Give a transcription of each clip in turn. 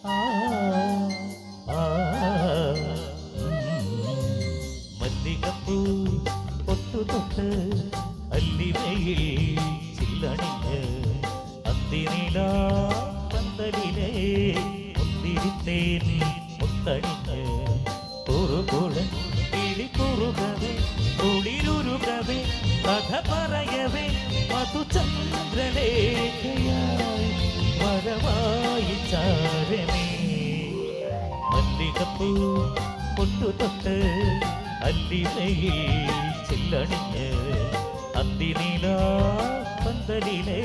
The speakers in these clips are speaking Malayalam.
ആ, ആ, മല്ലികപ്പൂ പൊട്ടു തൊട്ട് അല്ലിവയിൽ ചില്ലണിഞ്ഞ് അന്തിനില പന്തലിലെ മുന്തിരിത്തേൻ മുത്തണിഞ്ഞ് കുറുകുളൻ കിളി കുറുകവേ കുളിരുരുകവേ കഥ പറയവേ മധുചന്ദ്രലേഖയായി വരവായി ചാരമേ മല്ലികപ്പൂ പൊട്ടു തൊട്ട് അല്ലിവയിൽ ചില്ലണിഞ്ഞ് അന്തിനില പന്തലിലെ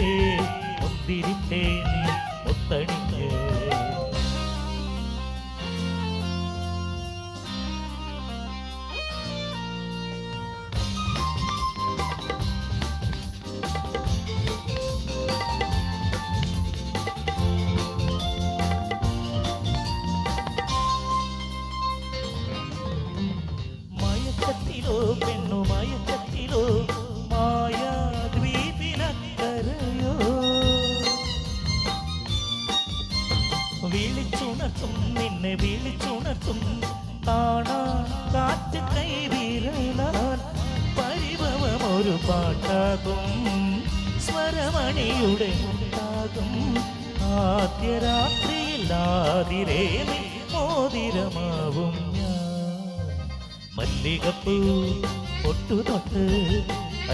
മുന്തിരിത്തേൻ മുത്തണിഞ്ഞ് മയക്കത്തിലോ പെണ്ണു മയക്കത്തിലോ മായാദ്വീപിനക്കരയോ വിളിച്ചുണർത്തും നിന്നെ വിളിച്ചുണർത്തും കാണാ കാറ്റ് കൈവിരലാൽ പരിഭവമൊരു പാട്ടാകും സ്വരമണിയുടെ ഉണ്ടാകും ആദ്യ രാത്രിയിൽ ആതിരേമി മോതിരമാവും മല്ലികപ്പൂ പൊട്ടു തൊട്ട്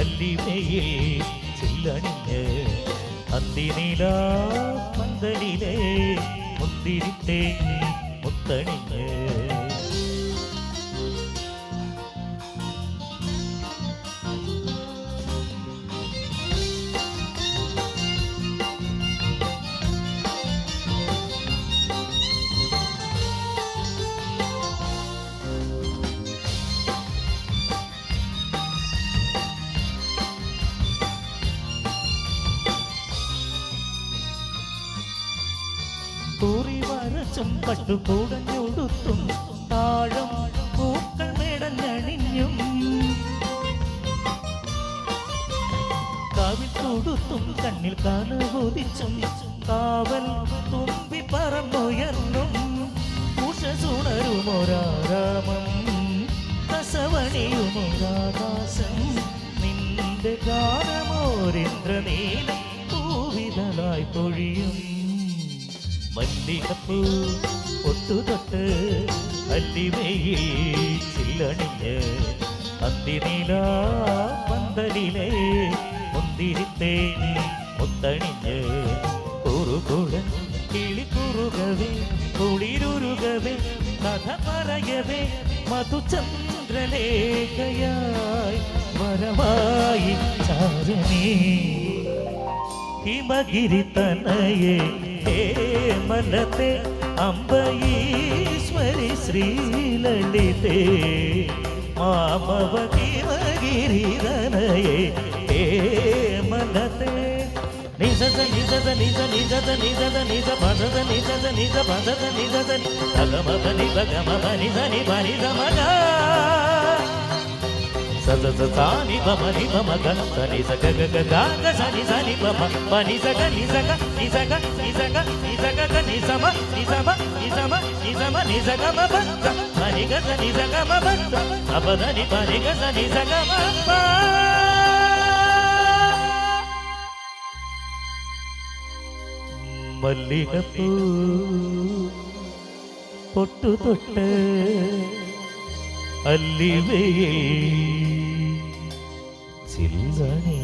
അല്ലിവയിൽ ചില്ലണിഞ്ഞ് അന്തിനില പന്തലിലെ മുന്തിരിത്തേൻ മുത്തണിഞ്ഞ് കൂറി വരച്ചും പട്ടുകൂടഞ്ഞൊടുത്തും താഴം പൂക്കൾ മെടഞ്ഞണിഞ്ഞും കാവിൽ തൊടുത്തും കണ്ണിൽ കനവൊതിച്ചും കാവൽ തുമ്പി പറന്നുയർന്നും ഉഷസുണരുമൊരാരാമം രസവണിയുമൊരാകാശം നിന്റെ ഗാനമോരിന്ദ്രനീലം പൂവിതലായി പൊഴിയും മല്ലികപ്പൂ പൊട്ടു തൊട്ട് അല്ലിവയിൽ ചില്ലണിഞ്ഞ് അന്തിനില പന്തലിലെ മുന്തിരിത്തേൻ മുത്തണിഞ്ഞ് കുറുകുളൻ കിളി കുറുകവേ കുളിരുരുകവേ കഥ പറയവേ മധുചന്ദ്രലേഖയായി വരവായി ചാരണേ ഹിമഗിരി തനയേ മലത്തെ അംബീശ്വരി ശ്രീലളിതേ മാമവകിമഗിരിതനയേ മലത്തെ നിജത നിജത നിജ നിജത നിജത നിജ പദത നിജത നിജ പദത നിജത തഗമത നിബഗമത നിജ നിബനിജ മഗ സദസ സാനി ബമ നിബ മഗ സനി സഗ ഗ ഗ ഗ സനി സനി ബമ പനി സഗ നി സഗ നി സഗ നി സഗ നി സഗ ഗ നി സമ നി സമ നി സമ നി സമ നി സഗ മ പ പനി ഗ സനി സഗ മ പ അപദ നി പനി ഗ സനി സഗ മ പ മല്ലികപ്പൂ പൊട്ടു തൊട്ട് അല്ലിവയിൽ ചില്ലണി